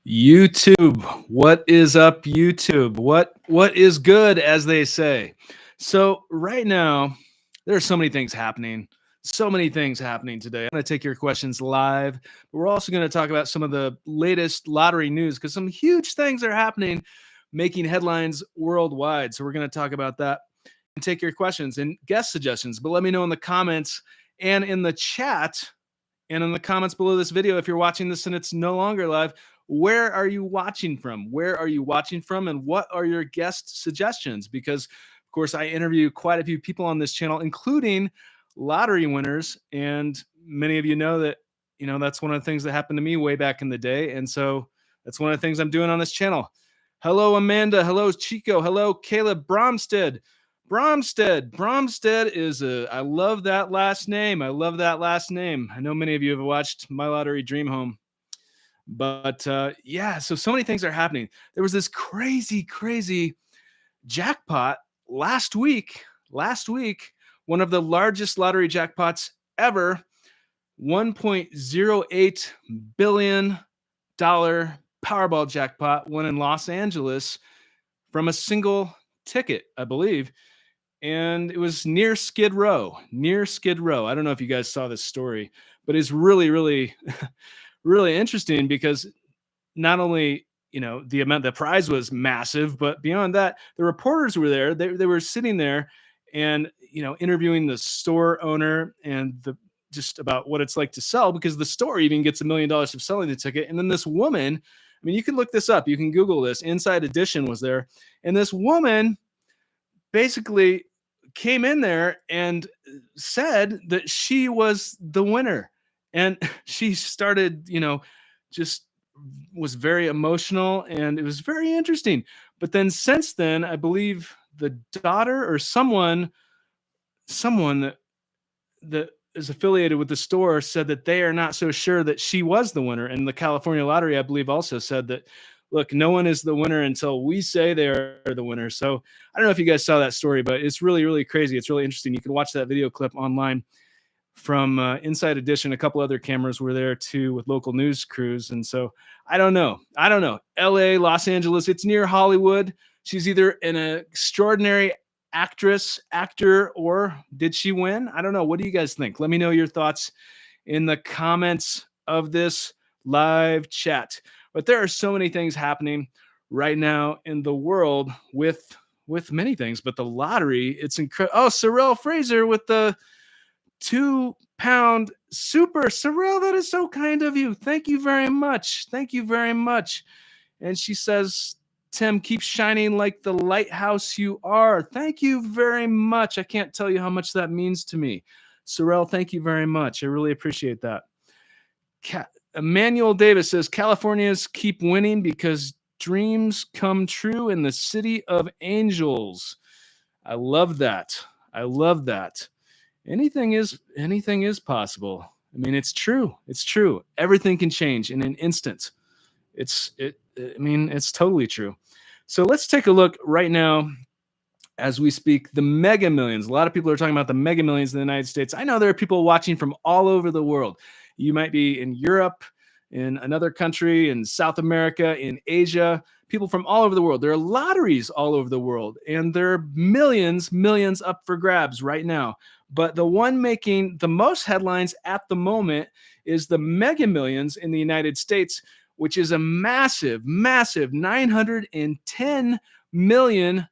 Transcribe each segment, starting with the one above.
YouTube, what is up, YouTube? What is good, as they say. So right now, there are so many things happening. So many things happening today. I'm going to take your questions live, but we're also going to talk about some of the latest lottery news because some huge things are happening, making headlines worldwide. So we're going to talk about that and take your questions and guest suggestions. But let me know in the comments and in the chat and in the comments below this video, if you're watching this and it's no longer live, where are you watching from? Where are you watching from? And what are your guest suggestions? Because, of course, I interview quite a few people on this channel, including lottery winners. And many of you know that, that's one of the things that happened to me way back in the day. And so that's one of the things I'm doing on this channel. Hello, Amanda. Hello, Chico. Hello, Caleb Bromstead. Bromstead is I love that last name. I love that last name. I know many of you have watched My Lottery Dream Home. But yeah, so many things are happening. There was this crazy jackpot last week. One of the largest lottery jackpots ever, $1.08 billion Powerball jackpot won in Los Angeles from a single ticket, I believe. And it was near Skid Row. I don't know if you guys saw this story, but it's really really interesting because not only the prize was massive, but beyond that, the reporters were there. They were sitting there and interviewing the store owner and just about what it's like to sell, because the store even gets $1 million of selling the ticket. And then this woman, I mean, you can look this up, you can Google this, Inside Edition was there, and this woman basically came in there and said that she was the winner. And she started, just was very emotional, and it was very interesting. But then since then, I believe the daughter or someone that is affiliated with the store said that they are not so sure that she was the winner. And the California Lottery, I believe, also said that, look, no one is the winner until we say they are the winner. So I don't know if you guys saw that story, but it's really crazy. It's really interesting. You can watch that video clip online from Inside Edition. A couple other cameras were there too with local news crews. And so I don't know. LA, Los Angeles, it's near Hollywood. She's either an extraordinary actress, actor, or did she win? I don't know. What do you guys think? Let me know your thoughts in the comments of this live chat. But there are so many things happening right now in the world with many things, but the lottery, it's incredible. Oh, Sorrel Fraser with the £2 super. Sorrel, that is so kind of you. Thank you very much. And she says, Tim, keep shining like the lighthouse you are. Thank you very much. I can't tell you how much that means to me. Sorrel, thank you very much. I really appreciate that. Emmanuel Davis says, Californians keep winning because dreams come true in the city of angels. I love that. Anything is possible. I mean, it's true. Everything can change in an instant. It's totally true. So let's take a look right now as we speak. The Mega Millions. A lot of people are talking about the Mega Millions in the United States. I know there are people watching from all over the world. You might be in Europe, in another country, in South America, in Asia, people from all over the world. There are lotteries all over the world, and there are millions up for grabs right now. But the one making the most headlines at the moment is the Mega Millions in the United States, which is a massive $910 million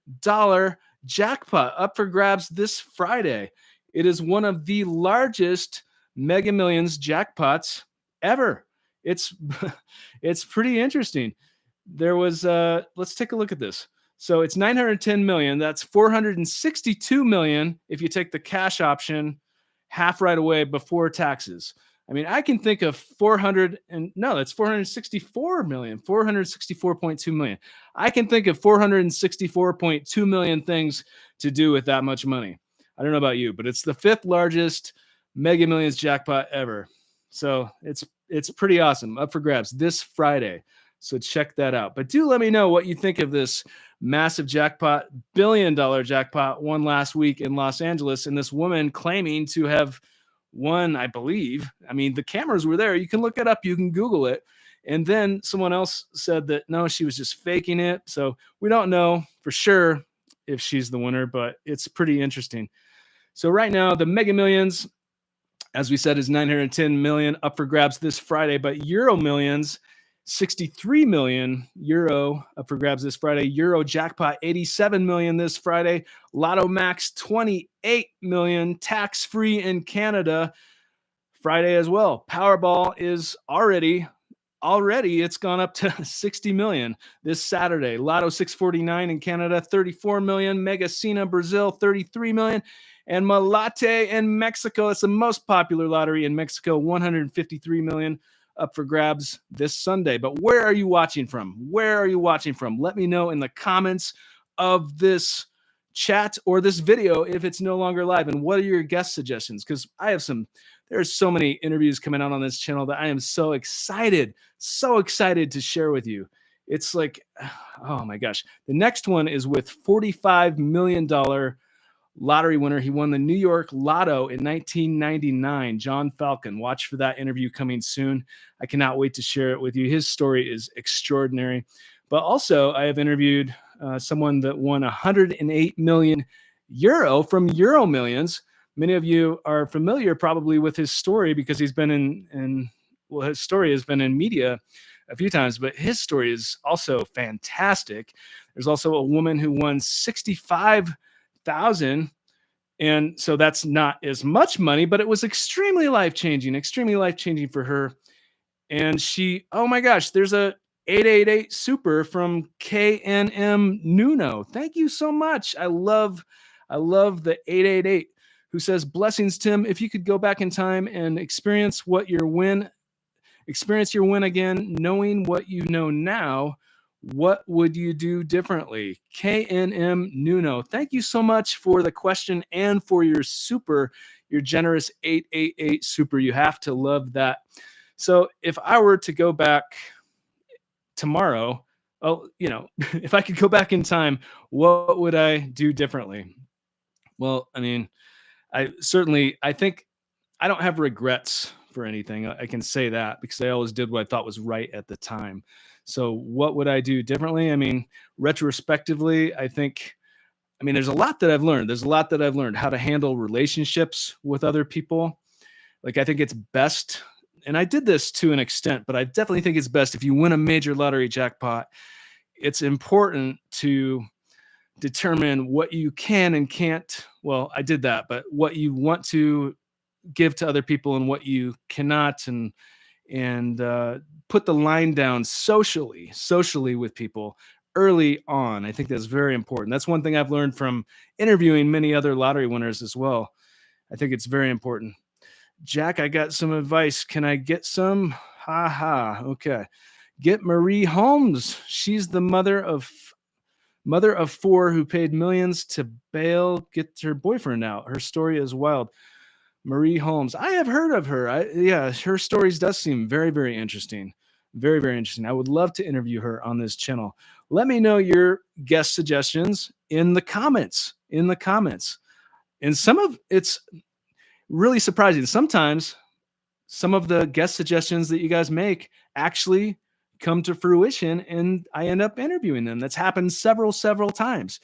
jackpot up for grabs this Friday. It is one of the largest Mega Millions jackpots ever. It's pretty interesting. There was let's take a look at this. So it's 910 million. That's 462 million if you take the cash option half right away before taxes. I mean, I can think of 464 million, 464.2 million. I can think of 464.2 million things to do with that much money. I don't know about you, but it's the 5th largest Mega Millions jackpot ever. So it's pretty awesome. Up for grabs this Friday. So check that out. But do let me know what you think of this massive jackpot, $1 billion jackpot won last week in Los Angeles. And this woman claiming to have won, I believe. I mean, the cameras were there. You can look it up. You can Google it. And then someone else said that no, she was just faking it. So we don't know for sure if she's the winner, but it's pretty interesting. So right now, the Mega Millions, as we said, is 910 million up for grabs this Friday, but Euro Millions, 63 million euro up for grabs this Friday. Euro jackpot, 87 million this Friday. Lotto Max, 28 million, tax free in Canada Friday as well. Powerball is already it's gone up to 60 million this Saturday. Lotto 649 in Canada, 34 million. Mega Sena Brazil, 33 million. And Malate in Mexico, it's the most popular lottery in Mexico, 153 million up for grabs this Sunday. But where are you watching from? Where are you watching from? Let me know in the comments of this chat or this video if it's no longer live. And what are your guest suggestions? Because there's so many interviews coming out on this channel that I am so excited to share with you. It's like, oh my gosh. The next one is with $45 million lottery winner. He won the New York Lotto in 1999, John Falcon. Watch for that interview coming soon. I cannot wait to share it with you. His story is extraordinary. But also, I have interviewed someone that won 108 million euro from Euro Millions. Many of you are familiar probably with his story because he's been his story has been in media a few times, but his story is also fantastic. There's also a woman who won 65,000. And so that's not as much money, but it was extremely life-changing for her. And oh my gosh, there's a 888 super from KNM Nuno. Thank you so much. I love the 888 who says, blessings, Tim. If you could go back in time and experience your win again, knowing what you know now, what would you do differently? KNM Nuno. Thank you so much for the question and for your generous 888 super. You have to love that. So if I were to go back tomorrow, if I could go back in time, what would I do differently? Well, I mean, I think I don't have regrets for anything. I can say that because I always did what I thought was right at the time. So what would I do differently? I mean, retrospectively, there's a lot that I've learned. There's a lot that I've learned how to handle relationships with other people. Like, I think it's best, and I did this to an extent, but I definitely think it's best if you win a major lottery jackpot, it's important to determine what you can and can't. Well, I did that, but what you want to give to other people and what you cannot, and put the line down socially with people early on. I think that's very important. That's one thing I've learned from interviewing many other lottery winners as well. I think it's very important. Jack, I got some advice. Can I get some? Okay. Get Marie Holmes. She's the mother of 4 who paid millions to bail, get her boyfriend out. Her story is wild. Marie Holmes. I have heard of her. Her stories does seem very, very interesting. Very, very interesting. I would love to interview her on this channel. Let me know your guest suggestions in the comments. And it's really surprising. Sometimes some of the guest suggestions that you guys make actually come to fruition and I end up interviewing them. That's happened several times.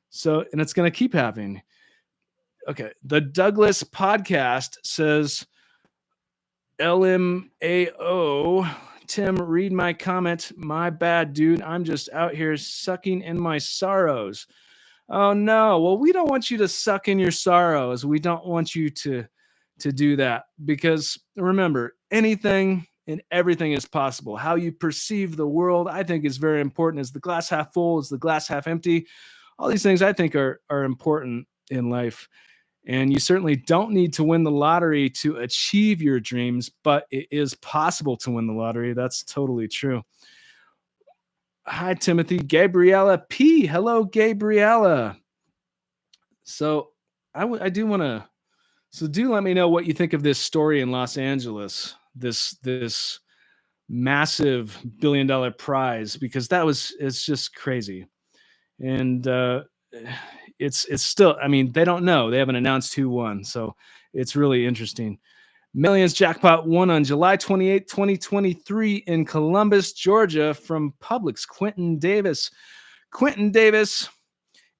So, and it's going to keep happening. Okay. The Douglas podcast says, LMAO, Tim, read my comment. My bad, dude. I'm just out here sucking in my sorrows. Oh no. Well, we don't want you to suck in your sorrows. We don't want you to do that, because remember, anything and everything is possible. How you perceive the world, I think, is very important. Is the glass half full? Is the glass half empty? All these things I think are important in life. And you certainly don't need to win the lottery to achieve your dreams, but it is possible to win the lottery. That's totally true. Hi, Timothy. Gabriella P. Hello, Gabriella. So do let me know what you think of this story in Los Angeles, this massive $1 billion prize, because it's just crazy. And it's still, they don't know. They haven't announced who won. So it's really interesting. Millions jackpot won on July 28th, 2023 in Columbus, Georgia from Publix. Quentin Davis. Quentin Davis,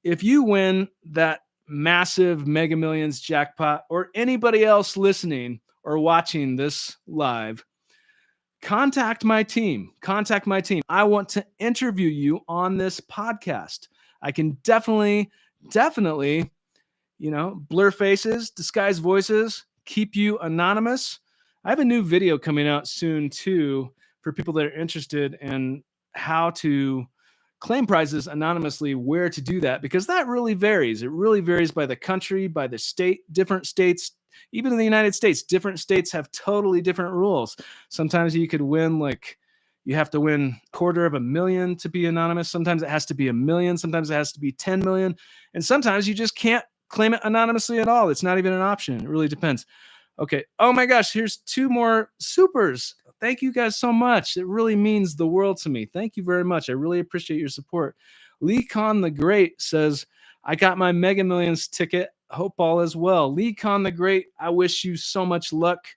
if you win that massive Mega Millions jackpot, or anybody else listening or watching this live, contact my team. Contact my team. I want to interview you on this podcast. I can definitely, blur faces, disguise voices, keep you anonymous. I have a new video coming out soon too for people that are interested in how to claim prizes anonymously, where to do that, because that really varies. It really varies by the country, by the state, different states, even in the United States, different states have totally different rules. Sometimes you could win you have to win $250,000 to be anonymous. Sometimes it has to be 1 million. Sometimes it has to be 10 million. And sometimes you just can't claim it anonymously at all. It's not even an option. It really depends. Okay. Oh my gosh, here's 2 more supers. Thank you guys so much. It really means the world to me. Thank you very much. I really appreciate your support. Lee Khan the Great says, I got my Mega Millions ticket. Hope all is well. Lee Khan the Great, I wish you so much luck.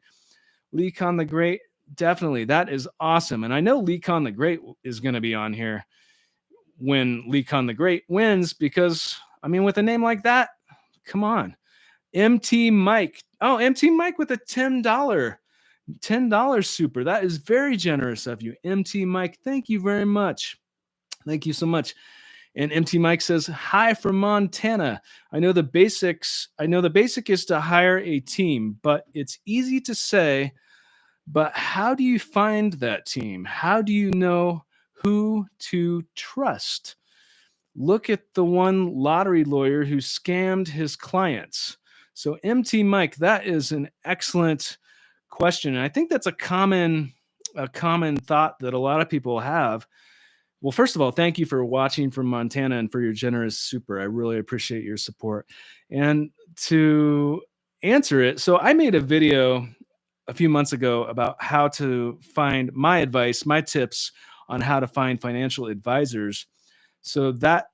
Lee Khan the Great, definitely. That is awesome. And I know Lee Khan the Great is going to be on here when Lee Khan the Great wins, because, with a name like that, come on. MT Mike. Oh, MT Mike with a $10 super. That is very generous of you. MT Mike, thank you very much. Thank you so much. And MT Mike says, hi from Montana. I know the basic is to hire a team, but it's easy to say, but how do you find that team? How do you know who to trust? Look at the one lottery lawyer who scammed his clients. So MT Mike, that is an excellent question. And I think that's a common thought that a lot of people have. Well, first of all, thank you for watching from Montana and for your generous super. I really appreciate your support. And to answer it, so I made a video a few months ago about how to find my advice, my tips on how to find financial advisors. So that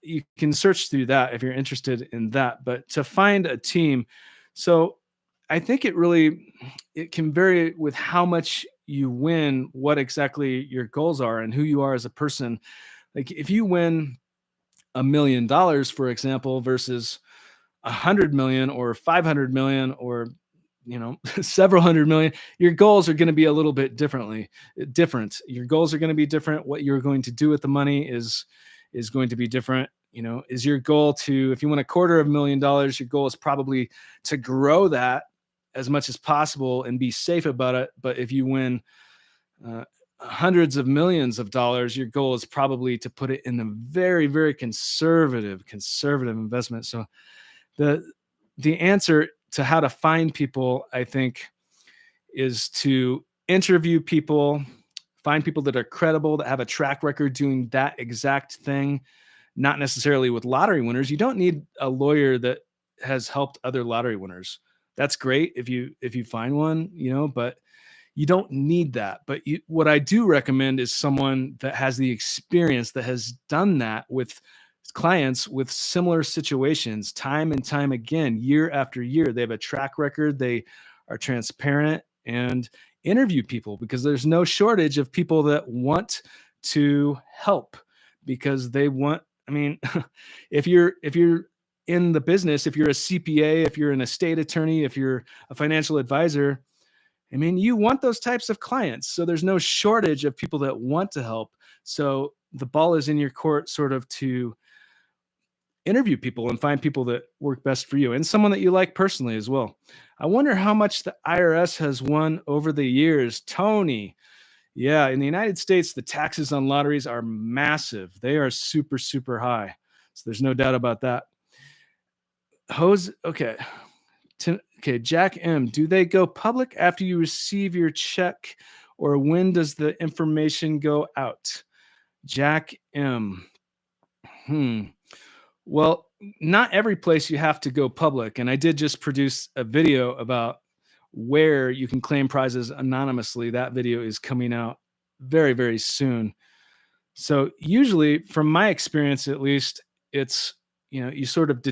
you can search through that if you're interested in that. But to find a team, so I think it can vary with how much you win, what exactly your goals are, and who you are as a person. Like if you win $1 million, for example, versus 100 million or 500 million or several hundred million, your goals are going to be a little bit different. Your goals are going to be different. What you're going to do with the money is going to be different. Is your goal if you win $250,000, your goal is probably to grow that as much as possible and be safe about it. But if you win hundreds of millions of dollars, your goal is probably to put it in a very, very conservative investment. So the answer to how to find people, I think, is to interview people, find people that are credible, that have a track record doing that exact thing, not necessarily with lottery winners. You don't need a lawyer that has helped other lottery winners. That's great if you find one, but you don't need that. But what I do recommend is someone that has the experience, that has done that with clients with similar situations time and time again, year after year. They have a track record. They are transparent, and interview people, because there's no shortage of people that want to help because they want, if you're in the business, if you're a CPA, if you're an estate attorney, if you're a financial advisor, you want those types of clients. So there's no shortage of people that want to help. So the ball is in your court, sort of, to interview people and find people that work best for you, and someone that you like personally as well. I wonder how much the IRS has won over the years. Tony. Yeah, in the United States, the taxes on lotteries are massive. They are super, super high. So there's no doubt about that. Okay. Okay, Jack M. Do they go public after you receive your check, or when does the information go out? Jack M. Well, not every place you have to go public. And I did just produce a video about where you can claim prizes anonymously. That video is coming out very, very soon. So usually, from my experience at least, it's, you sort of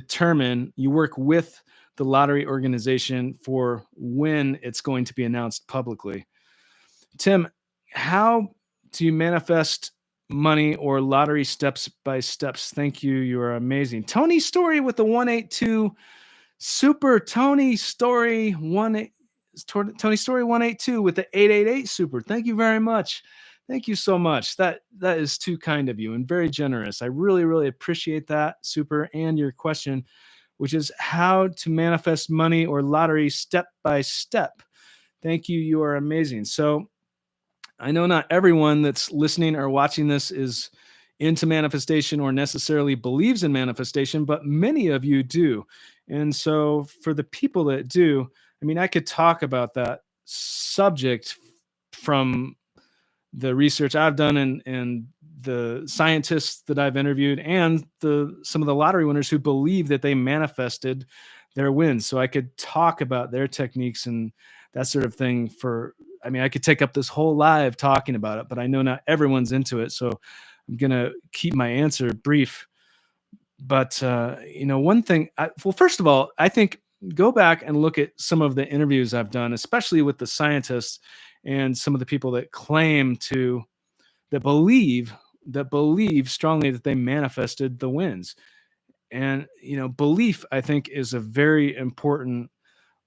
you work with the lottery organization for when it's going to be announced publicly. Tim, how do you manifest money or lottery steps by steps? Thank you. You are amazing. Tony Story with the 182 super. Tony Story 182 with the 888 super. Thank you very much. Thank you so much. That is too kind of you and very generous. I really, really appreciate that, super, and your question, which is how to manifest money or lottery step by step. Thank you. You are amazing. So I know not everyone that's listening or watching this is into manifestation or necessarily believes in manifestation, but many of you do. And so for the people that do, I mean, I could talk about that subject from the research I've done and the scientists that I've interviewed and some of the lottery winners who believe that they manifested their wins. So I could talk about their techniques and that sort of thing I could take up this whole live talking about it, but I know not everyone's into it. So I'm going to keep my answer brief. But, one thing, first of all, I think go back and look at some of the interviews I've done, especially with the scientists and some of the people that that believe strongly that they manifested the wins. And, belief, I think, is a very important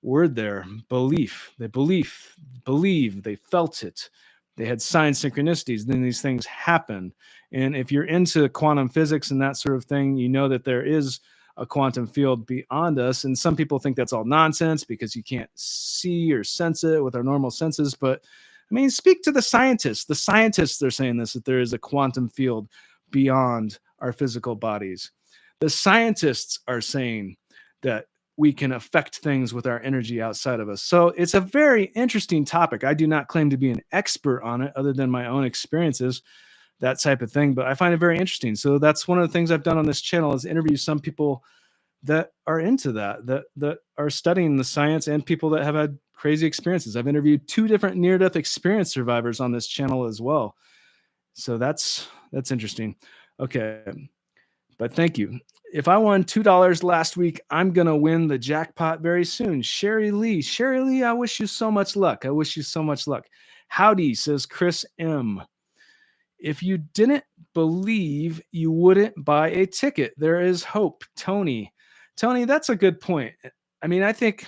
word there. Belief. They believe, they felt it. They had sign synchronicities. Then these things happen. And if you're into quantum physics and that sort of thing, you know that there is a quantum field beyond us. And some people think that's all nonsense because you can't see or sense it with our normal senses. But I mean, speak to the scientists. The scientists are saying this, that there is a quantum field beyond our physical bodies. The scientists are saying that we can affect things with our energy outside of us. So it's a very interesting topic. I do not claim to be an expert on it other than my own experiences, that type of thing, but I find it very interesting. So that's one of the things I've done on this channel is interview some people that are into that are studying the science and people that have had crazy experiences. I've interviewed 2 different near-death experience survivors on this channel as well. So that's interesting. Okay. But thank you. If I won $2 last week, I'm going to win the jackpot very soon. Sherry Lee, I wish you so much luck. Howdy, says Chris M. If you didn't believe, you wouldn't buy a ticket. There is hope. Tony, that's a good point. I mean, I think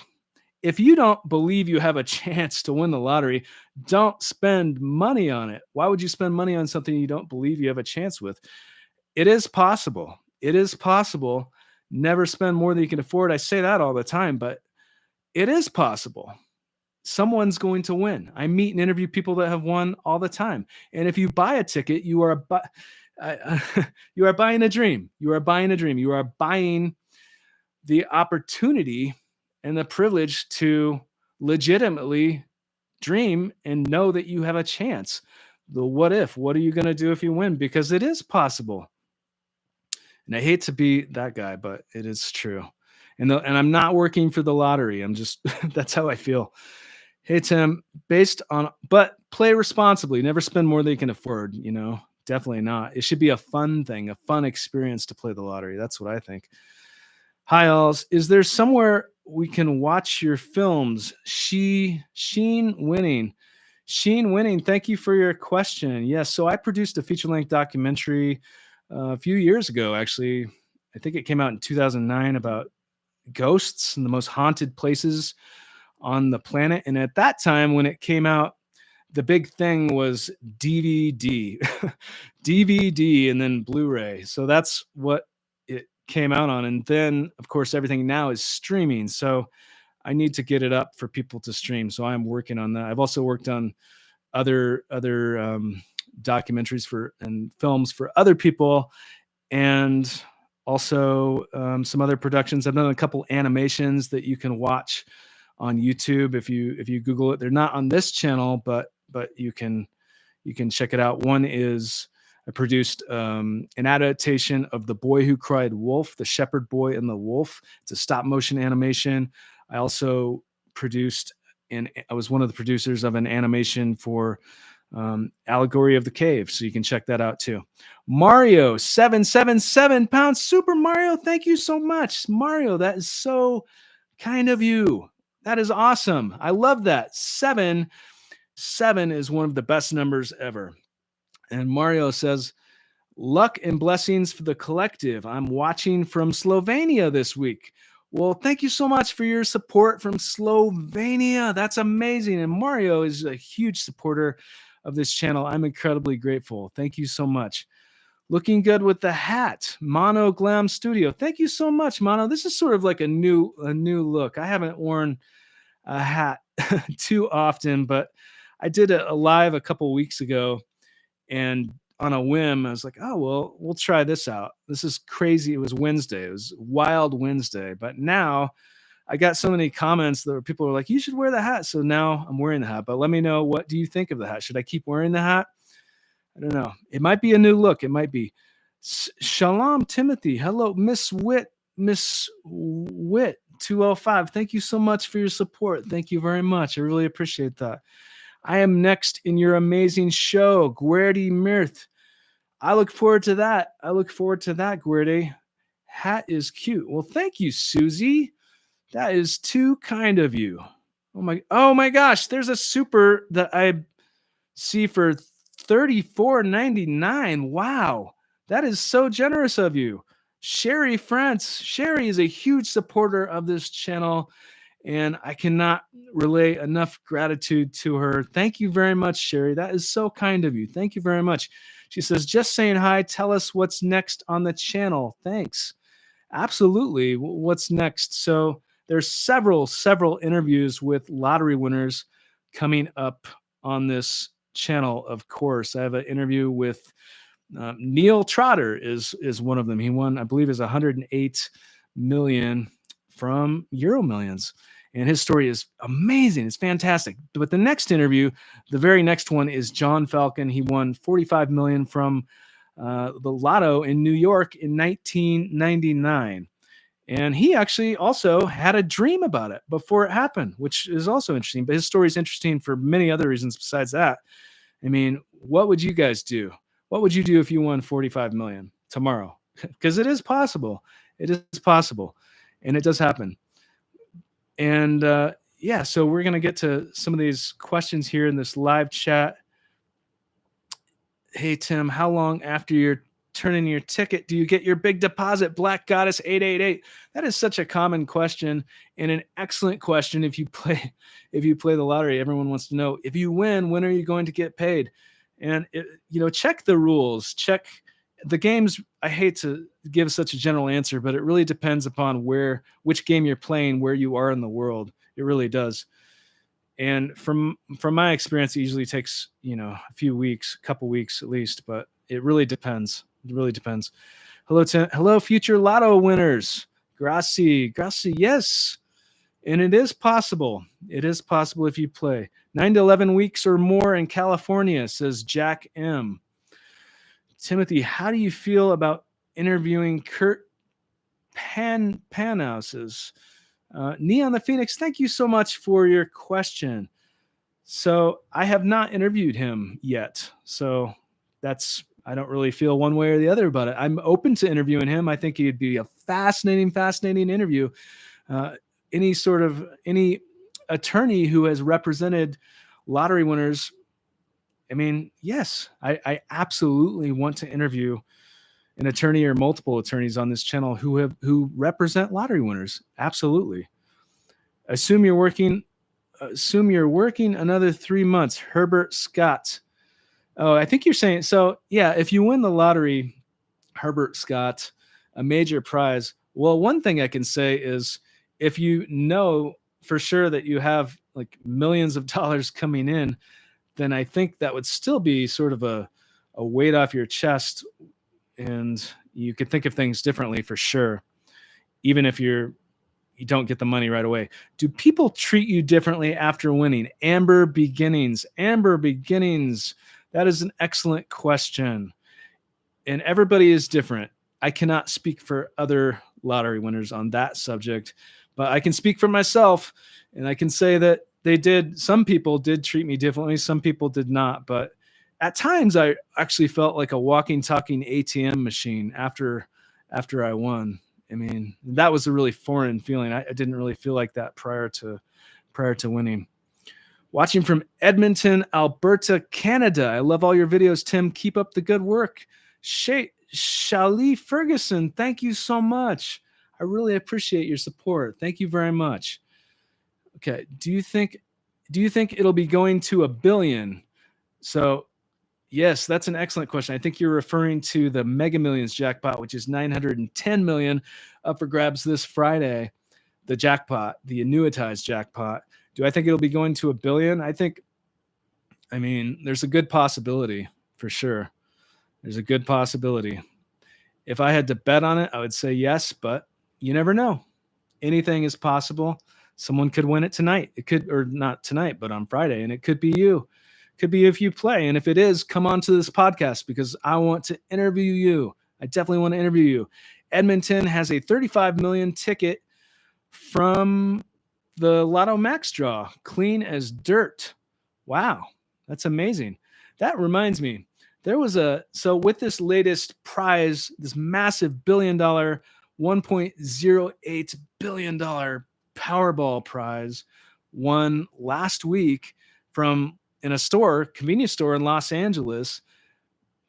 if you don't believe you have a chance to win the lottery, don't spend money on it. Why would you spend money on something you don't believe you have a chance with? It is possible. Never spend more than you can afford. I say that all the time, but it is possible. Someone's going to win. I meet and interview people that have won all the time. And if you buy a ticket, you are buying a dream. You are buying the opportunity and the privilege to legitimately dream and know that you have a chance. The what if? What are you going to do if you win? Because it is possible. And I hate to be that guy, but it is true. And I'm not working for the lottery. I'm just, that's how I feel. Hey, Tim, but play responsibly. Never spend more than you can afford, definitely not. It should be a fun thing, a fun experience to play the lottery. That's what I think. Hi, alls. Is there somewhere we can watch your films? Sheen Winning. Thank you for your question. Yes. So I produced a feature-length documentary a few years ago, actually. I think it came out in 2009 about ghosts and the most haunted places on the planet. And at that time, when it came out, the big thing was DVD, and then Blu-ray. So that's what it came out on. And then, of course, everything now is streaming. So I need to get it up for people to stream. So I'm working on that. I've also worked on other documentaries and films for other people, and also some other productions. I've done a couple animations that you can watch on YouTube if you Google it. They're not on this channel, but you can check it out. One is I produced an adaptation of The Boy Who Cried Wolf, The Shepherd Boy and the Wolf. It's a stop motion animation. I also produced and I was one of the producers of an animation for Allegory of the Cave. So you can check that out too. Mario 777 pounds. Super Mario. Thank you so much. Mario, that is so Kind of you. That is awesome. I love that. Seven is one of the best numbers ever. And Mario says, luck and blessings for the collective. I'm watching from Slovenia this week. Well, thank you so much for your support from Slovenia. That's amazing. And Mario is a huge supporter of this channel. I'm incredibly grateful. Thank you so much. Looking good with the hat, Mono Glam Studio. Thank you so much, Mono. This is sort of like a new look. I haven't worn a hat too often, but I did a live a couple weeks ago, and on a whim, I was like, oh, well, we'll try this out. This is crazy. It was Wednesday. It was Wild Wednesday. But now I got so many comments that people were like, you should wear the hat. So now I'm wearing the hat. But let me know, what do you think of the hat? Should I keep wearing the hat? I don't know. It might be a new look. It might be. Shalom, Timothy. Hello, Miss Witt 205. Thank you so much for your support. Thank you very much. I really appreciate that. I am next in your amazing show, Guerdy Mirth. I look forward to that. Guerdy. Hat is cute. Well, thank you, Susie. That is too kind of you. Oh my gosh, there's a super that I see for $34.99. Wow, that is so generous of you. Sherry France. Sherry is a huge supporter of this channel, and I cannot relay enough gratitude to her. Thank you very much, Sherry. That is so kind of you. Thank you very much. She says, just saying hi. Tell us what's next on the channel. Thanks. Absolutely. What's next? So there's several interviews with lottery winners coming up on this channel. Of course, I have an interview with Neil Trotter is one of them. He won, I believe, is 108 million from Euro Millions, and his story is amazing. It's fantastic. But the next interview, the very next one, is John Falcon. He won 45 million from the lotto in New York in 1999. And he actually also had a dream about it before it happened, which is also interesting. But his story is interesting for many other reasons besides that. I mean, what would you guys do? What would you do if you won 45 million tomorrow? Because it is possible. It is possible. And it does happen. And yeah, so we're going to get to some of these questions here in this live chat. Hey, Tim, how long after you're turning your ticket do you get your big deposit? Black Goddess 888. That is such a common question, and an excellent question. If you play the lottery, everyone wants to know, if you win, when are you going to get paid? And check the rules, check the games. I hate to give such a general answer, but it really depends upon which game you're playing, where you are in the world. It really does. And from my experience, it usually takes, a few weeks, a couple weeks at least, but it really depends. It really depends. Hello, future lotto winners. Gracie, yes. And it is possible. It is possible if you play. 9 to 11 weeks or more in California, says Jack M. Timothy, how do you feel about interviewing Kurt Panhouses? Neon the Phoenix, thank you so much for your question. So I have not interviewed him yet. So I don't really feel one way or the other about it. I'm open to interviewing him. I think he'd be a fascinating interview. Any attorney who has represented lottery winners, I mean, yes, I absolutely want to interview an attorney or multiple attorneys on this channel who represent lottery winners. Absolutely. Assume you're working another 3 months. Herbert Scott. Oh, I think you're saying, so yeah, if you win the lottery, Herbert Scott, a major prize. Well, one thing I can say is, if you know for sure that you have like millions of dollars coming in, then I think that would still be sort of a weight off your chest, and you could think of things differently for sure, even if you don't get the money right away. Do people treat you differently after winning? Amber Beginnings. That is an excellent question. And everybody is different. I cannot speak for other lottery winners on that subject, but I can speak for myself, and I can say that some people did treat me differently. Some people did not, but at times I actually felt like a walking, talking ATM machine after I won. I mean, that was a really foreign feeling. I didn't really feel like that prior to winning. Watching from Edmonton, Alberta, Canada. I love all your videos, Tim. Keep up the good work. Shali Ferguson, thank you so much. I really appreciate your support. Thank you very much. Okay, do you think it'll be going to $1 billion? So, yes, that's an excellent question. I think you're referring to the Mega Millions jackpot, which is 910 million, up for grabs this Friday. The jackpot, the annuitized jackpot. Do I think it'll be going to $1 billion? I mean, there's a good possibility for sure. There's a good possibility. If I had to bet on it, I would say yes, but you never know. Anything is possible. Someone could win it tonight. It could, or not tonight, but on Friday, and it could be you. Could be if you play. And if it is, come on to this podcast because I want to interview you. I definitely want to interview you. Edmonton has a 35 million ticket from the Lotto Max draw, clean as dirt. Wow, that's amazing. That reminds me, there was so with this latest prize, this massive $1 billion, $1.08 billion Powerball prize won last week from in a store, convenience store in Los Angeles.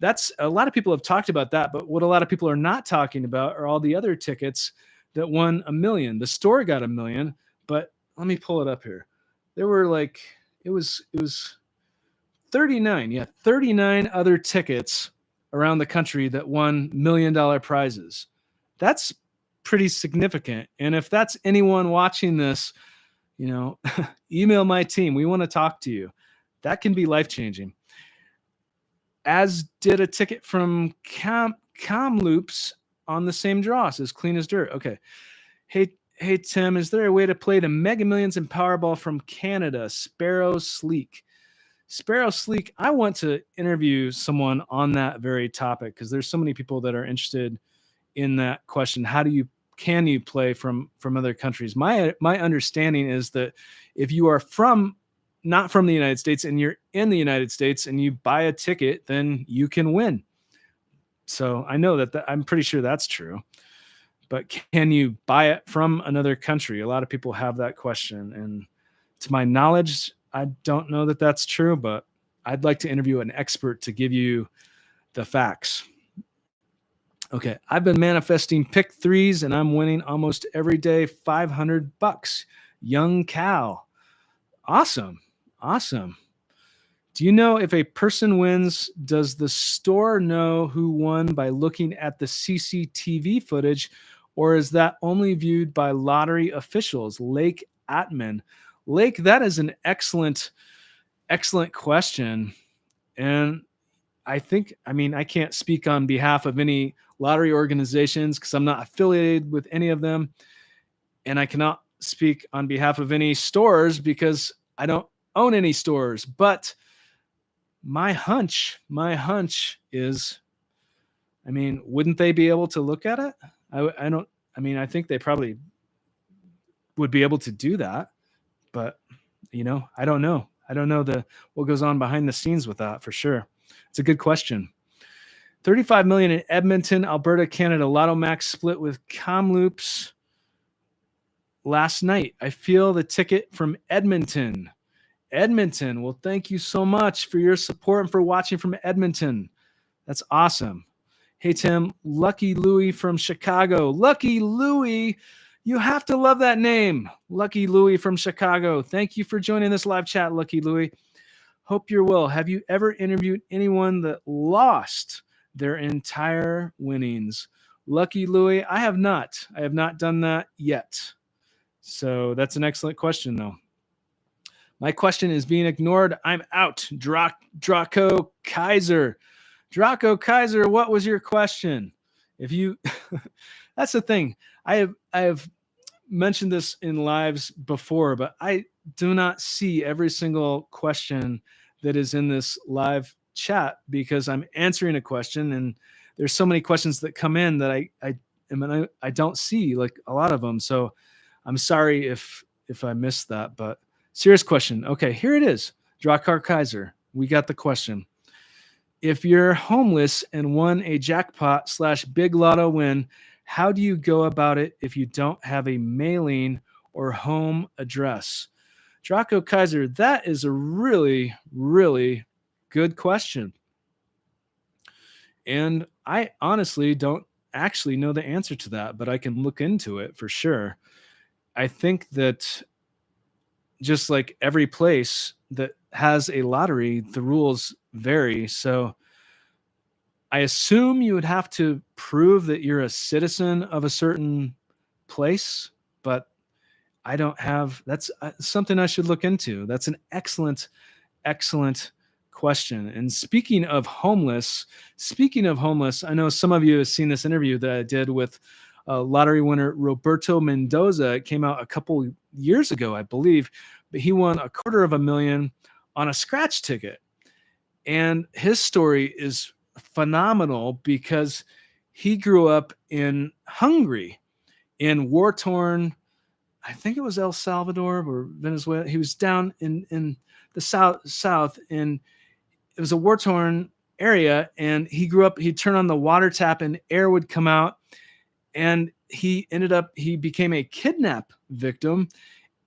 That's a lot of people have talked about that, but what a lot of people are not talking about are all the other tickets that won $1 million. The store got $1 million, but let me pull it up here. There were like, it was 39. Yeah. 39 other tickets around the country that won $1 million prizes. That's pretty significant. And if that's anyone watching this, email my team. We want to talk to you. That can be life-changing. As did a ticket from Kamloops on the same draw. Says clean as dirt. Okay. Hey, Tim, is there a way to play the Mega Millions and Powerball from Canada? Sparrow Sleek. I want to interview someone on that very topic because there's so many people that are interested in that question. Can you play from other countries? My understanding is that if you are not from the United States and you're in the United States and you buy a ticket, then you can win. So I know that I'm pretty sure that's true. But can you buy it from another country? A lot of people have that question. And to my knowledge, I don't know that that's true, but I'd like to interview an expert to give you the facts. Okay, I've been manifesting pick threes and I'm winning almost every day, $500. Young Cal. Awesome. Do you know if a person wins, does the store know who won by looking at the CCTV footage, or is that only viewed by lottery officials? Lake Atman. Lake, that is an excellent question. And I can't speak on behalf of any lottery organizations because I'm not affiliated with any of them. And I cannot speak on behalf of any stores because I don't own any stores. But my hunch is, wouldn't they be able to look at it? I think they probably would be able to do that. But, I don't know. I don't know what goes on behind the scenes with that for sure. It's a good question. 35 million in Edmonton, Alberta, Canada. Lotto Max split with Kamloops last night. I feel the ticket from Edmonton. Well, thank you so much for your support and for watching from Edmonton. That's awesome. Hey, Tim, Lucky Louie from Chicago. Lucky Louie, you have to love that name. Lucky Louie from Chicago. Thank you for joining this live chat, Lucky Louie. Hope you're well. Have you ever interviewed anyone that lost their entire winnings? Lucky Louie, I have not. I have not done that yet. So that's an excellent question, though. My question is being ignored. I'm out. Draco Kaiser. Draco Kaiser, what was your question? That's the thing. I have mentioned this in lives before, but I do not see every single question that is in this live chat because I'm answering a question and there's so many questions that come in that I don't see like a lot of them. So I'm sorry if I missed that, but serious question. Okay, here it is. Drakkar Kaiser. We got the question. If you're homeless and won a jackpot / big lotto win, How do you go about it if you don't have a mailing or home address? Draco Kaiser, that is a really, really good question. And I honestly don't actually know the answer to that, but I can look into it for sure. I think that just like every place that has a lottery, the rules vary. So I assume you would have to prove that you're a citizen of a certain place, but I don't have that's something I should look into. That's an excellent, excellent question. And speaking of homeless, I know some of you have seen this interview that I did with lottery winner Roberto Mendoza. It came out a couple years ago, I believe, but he won $250,000 on a scratch ticket. And his story is phenomenal because he grew up in Hungary, in war torn, I think it was El Salvador or Venezuela. He was down in the south, and it was a war torn area. And he grew up. He'd turn on the water tap, and air would come out. And he became a kidnap victim,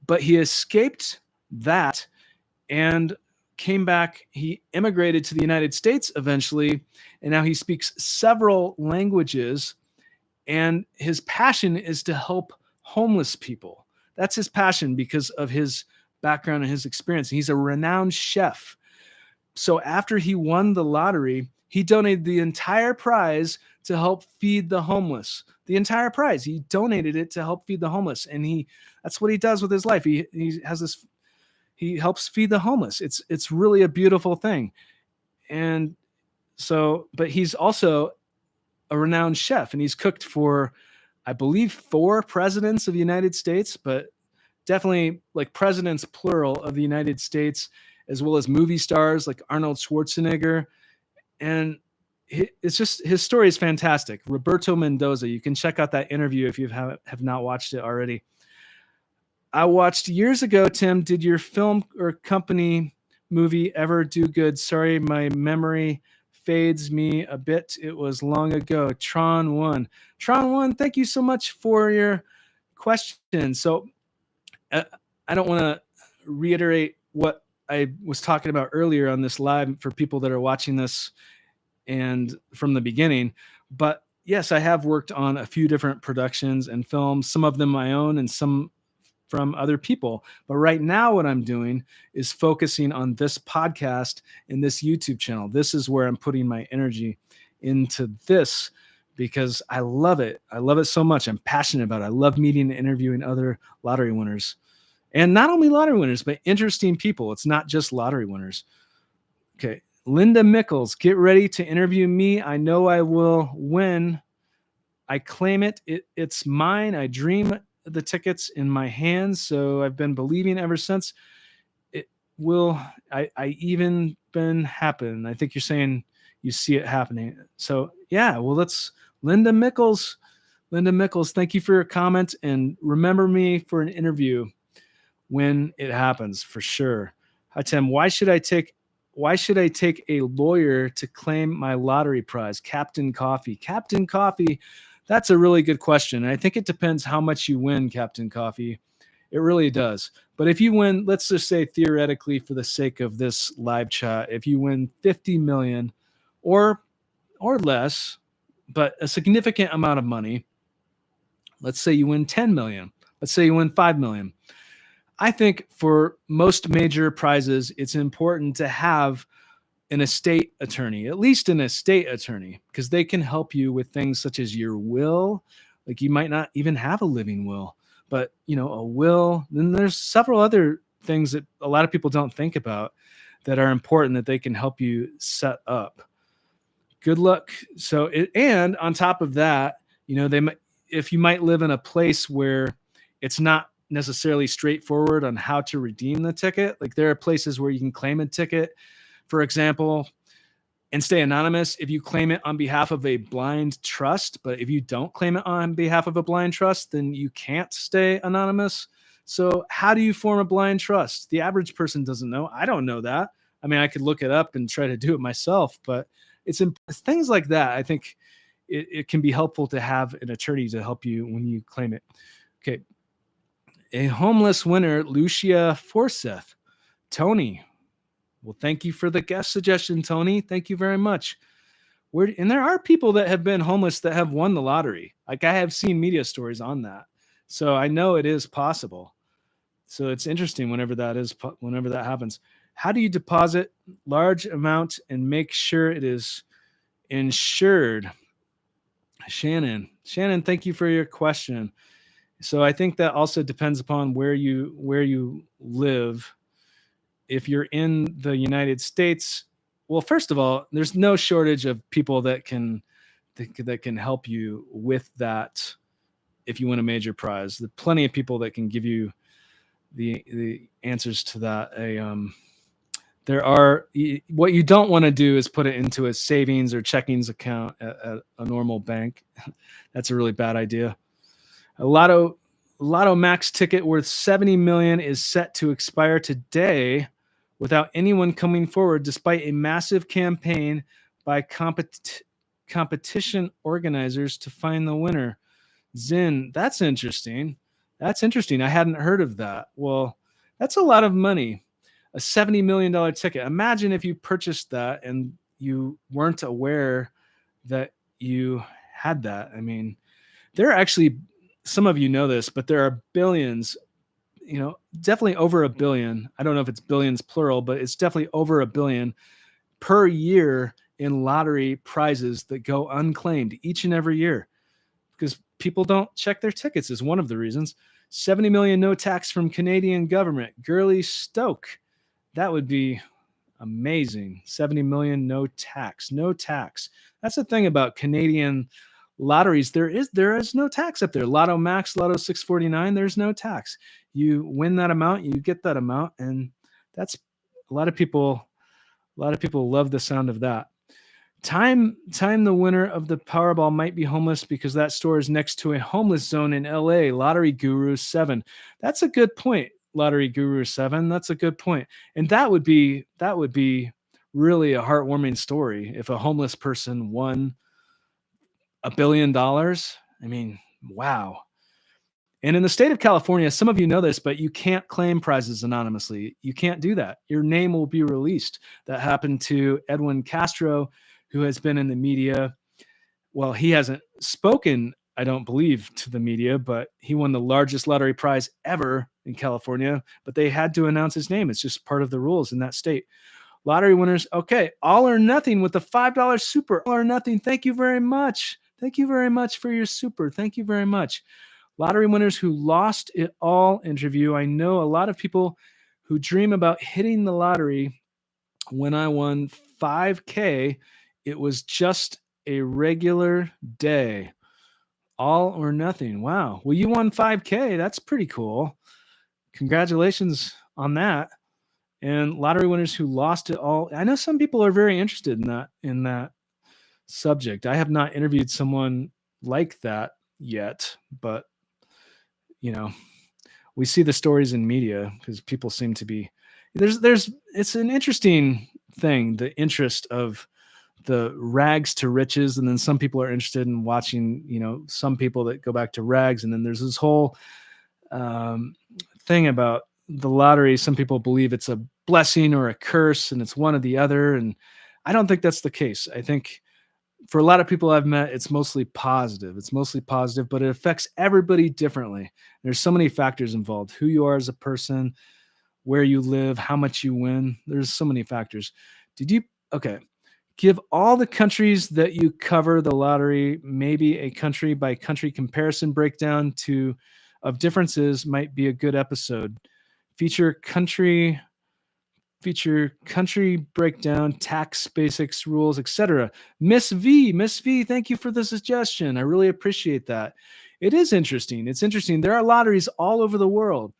but he escaped that and came back. He immigrated to the United States eventually, and now he speaks several languages. And his passion is to help homeless people. That's his passion because of his background and his experience. He's a renowned chef. So after he won the lottery, he donated the entire prize to help feed the homeless. The entire prize, he donated it to help feed the homeless, and that's what he does with his life. He helps feed the homeless. It's really a beautiful thing. And so, but he's also a renowned chef, and he's cooked for, I believe, 4 presidents of the United States, but definitely like presidents plural of the United States, as well as movie stars like Arnold Schwarzenegger. And it's just, his story is fantastic. Roberto Mendoza. You can check out that interview if you have not watched it already. I watched years ago, Tim. Did your film or company movie ever do good? Sorry, my memory fades me a bit. It was long ago. Tron 1. Tron 1, thank you so much for your question. So I don't want to reiterate what I was talking about earlier on this live for people that are watching this and from the beginning. But yes, I have worked on a few different productions and films, some of them my own and some from other people. But right now, what I'm doing is focusing on this podcast and this YouTube channel. This is where I'm putting my energy into this because I love it. I love it so much. I'm passionate about it. I love meeting and interviewing other lottery winners. And not only lottery winners, but interesting people. It's not just lottery winners. Okay. Linda Mickles, get ready to interview me. I know I will win. I claim it. It's mine. I dream the tickets in my hands. So I've been believing ever since. It will. I even been happen. I think you're saying you see it happening. So yeah, well, let's Linda Mickles. Linda Mickles, thank you for your comment, and remember me for an interview when it happens for sure. Hi Tim, why should I take a lawyer to claim my lottery prize? Captain Coffee. Captain Coffee, that's a really good question. And I think it depends how much you win, Captain Coffee. It really does. But if you win, let's just say theoretically for the sake of this live chat, if you win 50 million or less, but a significant amount of money, let's say you win 10 million, let's say you win 5 million. I think for most major prizes, it's important to have an estate attorney, at least an estate attorney, because they can help you with things such as your will. Like you might not even have a living will, but a will. Then there's several other things that a lot of people don't think about that are important that they can help you set up. Good luck. So, and on top of that, if you might live in a place where it's not necessarily straightforward on how to redeem the ticket. Like there are places where you can claim a ticket, for example, and stay anonymous if you claim it on behalf of a blind trust. But if you don't claim it on behalf of a blind trust, then you can't stay anonymous. So how do you form a blind trust? The average person doesn't know. I don't know that. I mean, I could look it up and try to do it myself, but it's things like that. I think it can be helpful to have an attorney to help you when you claim it. Okay. A homeless winner, Lucia Forsyth. Tony. Well, thank you for the guest suggestion, Tony. Thank you very much. And there are people that have been homeless that have won the lottery. Like, I have seen media stories on that. So I know it is possible. So it's interesting whenever that happens. How do you deposit large amount and make sure it is insured? Shannon, thank you for your question. So I think that also depends upon where you live. If you're in the United States, well, first of all, there's no shortage of people that can help you with that. If you win a major prize, there are plenty of people that can give you the answers to that. What you don't want to do is put it into a savings or checkings account at a normal bank. That's a really bad idea. A Lotto Max ticket worth 70 million is set to expire today without anyone coming forward, despite a massive campaign by competition organizers to find the winner. Zin, that's interesting. I hadn't heard of that. Well, that's a lot of money. A $70 million ticket. Imagine if you purchased that and you weren't aware that you had that. I mean, there are actually, some of you know this, but there are billions, definitely over a billion. I don't know if it's billions plural, but it's definitely over a billion per year in lottery prizes that go unclaimed each and every year because people don't check their tickets is one of the reasons. 70 million no tax from Canadian government. Gurley Stoke. That would be amazing. 70 million no tax. That's the thing about Canadian lotteries. There is no tax up there. Lotto Max, Lotto 649, there's no tax. You win that amount, you get that amount, and that's a lot of people love the sound of that. Time the winner of the Powerball might be homeless because that store is next to a homeless zone in LA. Lottery Guru 7. That's a good point. Lottery Guru 7. That's a good point. And that would be really a heartwarming story if a homeless person won $1 billion. I mean, wow. And in the state of California, some of you know this, but you can't claim prizes anonymously. You can't do that. Your name will be released. That happened to Edwin Castro, who has been in the media. Well, he hasn't spoken, I don't believe, to the media, but he won the largest lottery prize ever in California, but they had to announce his name. It's just part of the rules in that state. Lottery winners, okay, all or nothing with the $5 super. All or nothing, thank you very much. Thank you very much for your super. Thank you very much. Lottery winners who lost it all interview. I know a lot of people who dream about hitting the lottery. When I won $5K, it was just a regular day. All or nothing. Wow. Well, you won $5K. That's pretty cool. Congratulations on that. And lottery winners who lost it all. I know some people are very interested in that subject. I have not interviewed someone like that yet, but we see the stories in media because people seem to be it's an interesting thing, the interest of the rags to riches. And then some people are interested in watching, some people that go back to rags. And then there's this whole thing about the lottery. Some people believe it's a blessing or a curse and it's one or the other. And I don't think that's the case. I think for a lot of people I've met, it's mostly positive. But it affects everybody differently. There's so many factors involved: who you are as a person, where you live, how much you win. There's so many factors. Okay. Give all the countries that you cover the lottery, maybe a country by country comparison breakdown of differences might be a good episode. Feature country breakdown, tax basics, rules, etc. Miss V, thank you for the suggestion. I really appreciate that. It is interesting. It's interesting. There are lotteries all over the world.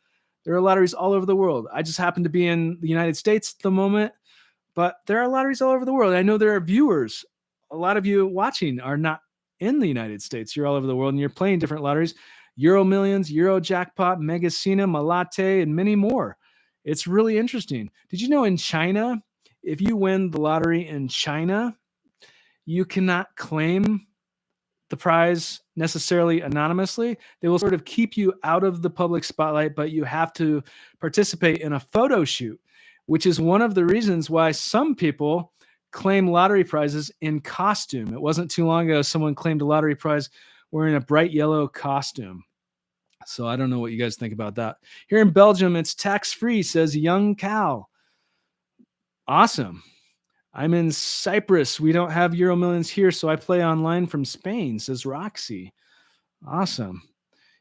I just happen to be in the United States at the moment, but there are lotteries all over the world. I know there are viewers. A lot of you watching are not in the United States. You're all over the world and you're playing different lotteries. Euro Millions, Euro Jackpot, Mega Sena, Malate, and many more. It's really interesting. Did you know in China, if you win the lottery in China, you cannot claim the prize necessarily anonymously. They will sort of keep you out of the public spotlight, but you have to participate in a photo shoot, which is one of the reasons why some people claim lottery prizes in costume. It wasn't too long ago someone claimed a lottery prize wearing a bright yellow costume. So I don't know what you guys think about that. Here in Belgium, it's tax-free, says Young Cow. Awesome. I'm in Cyprus. We don't have Euro Millions here, so I play online from Spain, says Roxy. Awesome.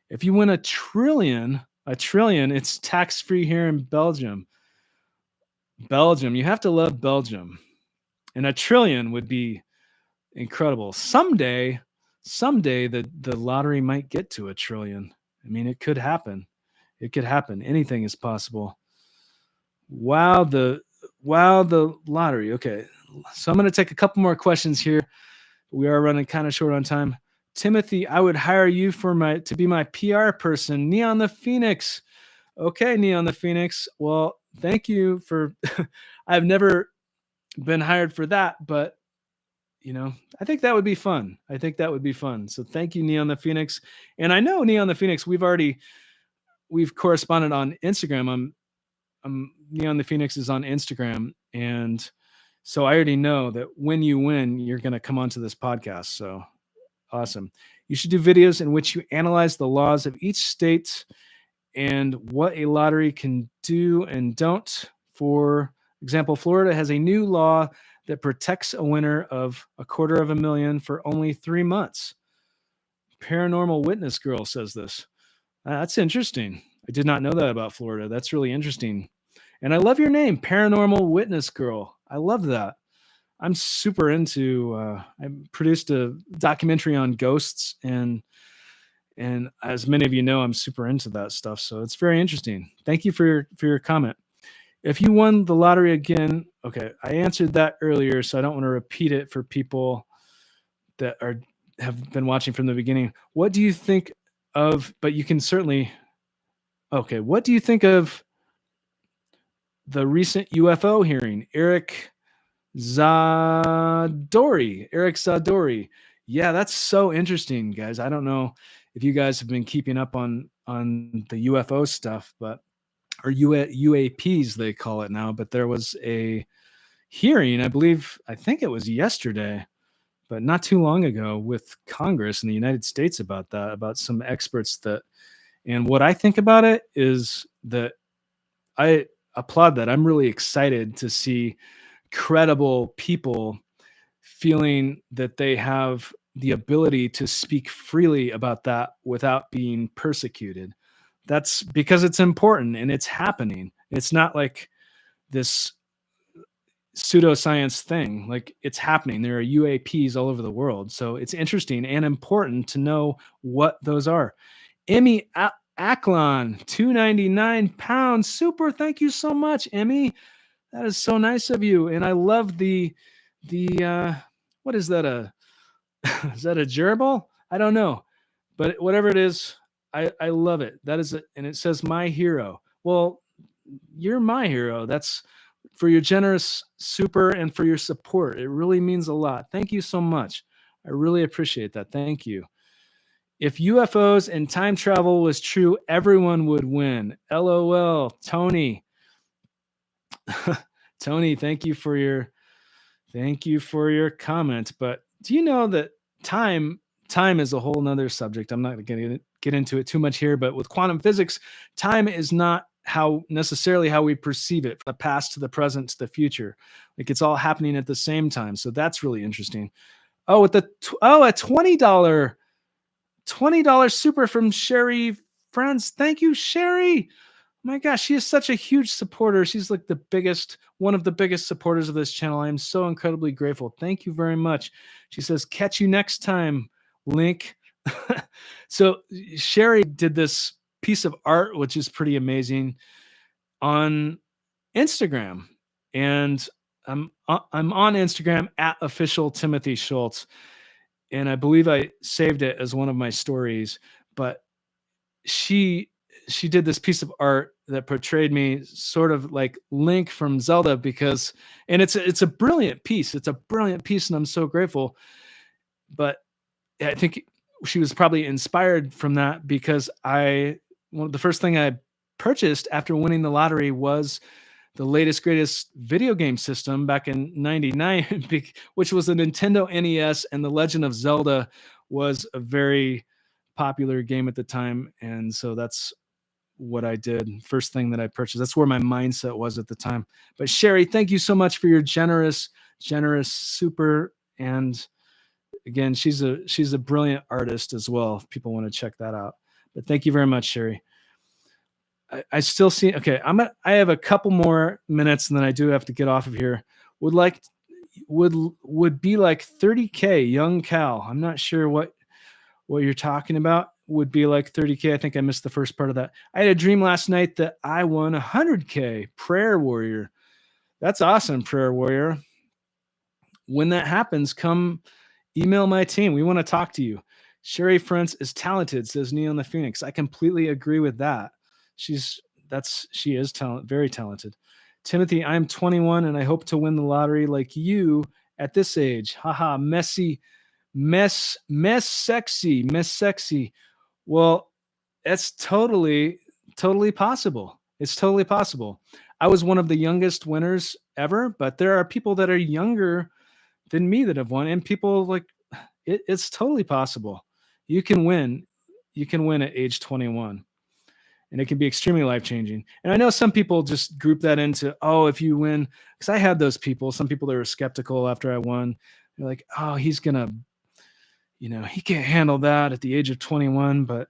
If you win a trillion, it's tax-free here in Belgium. Belgium, you have to love Belgium. And a trillion would be incredible. Someday the lottery might get to a trillion. I mean, it could happen. It could happen. Anything is possible. Wow, the lottery. Okay. So I'm going to take a couple more questions here. We are running kind of short on time. Timothy, I would hire you to be my PR person. Neon the Phoenix. Okay, Neon the Phoenix. Well, thank you for I've never been hired for that, but I think that would be fun. So thank you, Neon the Phoenix. And I know Neon the Phoenix, we've corresponded on Instagram. Neon the Phoenix is on Instagram. And so I already know that when you win, you're going to come onto this podcast. So awesome. You should do videos in which you analyze the laws of each state and what a lottery can do and don't. For example, Florida has a new law that protects a winner of $250,000 for only 3 months. Paranormal Witness Girl says this. That's interesting. I did not know that about Florida. That's really interesting. And I love your name, Paranormal Witness Girl. I love that. I'm super into, I produced a documentary on ghosts, and as many of you know, I'm super into that stuff. So it's very interesting. Thank you for your comment. If you won the lottery again, okay, I answered that earlier, so I don't want to repeat it for people that have been watching from the beginning. What do you think of, but you can certainly, okay, what do you think of the recent UFO hearing? Eric Zadori. Yeah, that's so interesting, guys. I don't know if you guys have been keeping up on the UFO stuff, or UAPs they call it now, but there was a hearing, I think it was yesterday, but not too long ago, with Congress in the United States about some experts and what I think about it is that I applaud that. I'm really excited to see credible people feeling that they have the ability to speak freely about that without being persecuted. That's because it's important and it's happening. It's not like this pseudoscience thing. Like, it's happening. There are UAPs all over the world. So it's interesting and important to know what those are. Emmy Aklon, 299 pounds. Super. Thank you so much, Emmy. That is so nice of you. And I love the what is that? Is that a gerbil? I don't know. But whatever it is, I love it. That is it. And it says my hero. Well, you're my hero. That's for your generous super and for your support. It really means a lot. Thank you so much. I really appreciate that. Thank you. If UFOs and time travel was true, everyone would win. LOL. Tony. Tony, thank you for your comment. But do you know that time is a whole nother subject? I'm not going to get into it too much here, but with quantum physics, time is not necessarily how we perceive it, from the past to the present to the future. Like, it's all happening at the same time. So that's really interesting. Oh, a $20 super from Sherry Friends. Thank you, Sherry. My gosh, she is such a huge supporter. She's like one of the biggest supporters of this channel. I am so incredibly grateful. Thank you very much. She says, catch you next time, Link. So Sherry did this piece of art, which is pretty amazing, on Instagram. And I'm on Instagram at official Timothy Schultz. And I believe I saved it as one of my stories, but she did this piece of art that portrayed me sort of like Link from Zelda, and it's a brilliant piece. It's a brilliant piece, and I'm so grateful. But I think she was probably inspired from that because the first thing I purchased after winning the lottery was the latest greatest video game system back in 99, which was a Nintendo NES, and The Legend of Zelda was a very popular game at the time. And so that's what I did. First thing that I purchased. That's where my mindset was at the time. But Sherry, thank you so much for your generous super. And again, she's a brilliant artist as well, if people want to check that out. But thank you very much, Sherry. I still see. Okay, I have a couple more minutes, and then I do have to get off of here. Would like would be like 30K, young Cal. I'm not sure what you're talking about. Would be like 30K. I think I missed the first part of that. I had a dream last night that I won 100K. Prayer warrior. That's awesome, prayer warrior. When that happens, come email my team. We want to talk to you. Sherry Frentz is talented, says Neon the Phoenix. I completely agree with that. She is very talented. Timothy, I'm 21 and I hope to win the lottery like you at this age. Haha, messy, mess sexy. Well, that's totally possible. It's totally possible. I was one of the youngest winners ever, but there are people that are younger than me that have won, and people like it's totally possible. You can win at age 21. And it can be extremely life-changing. And I know some people just group that into, oh, if you win, because I had those people, some people that were skeptical after I won. They're like, oh, he's going to, he can't handle that at the age of 21. But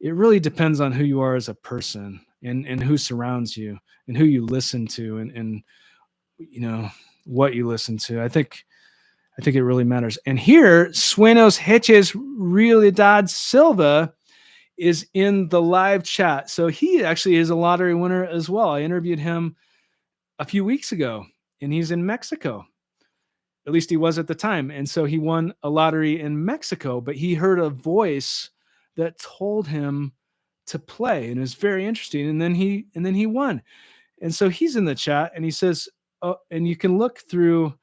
it really depends on who you are as a person and who surrounds you and who you listen to and what you listen to. I think it really matters. And here, Suenos Heches Realidad Silva is in the live chat. So he actually is a lottery winner as well. I interviewed him a few weeks ago, and he's in Mexico. At least he was at the time. And so he won a lottery in Mexico, but he heard a voice that told him to play, and it was very interesting. And then he won. And so he's in the chat, and he says, oh, and you can look through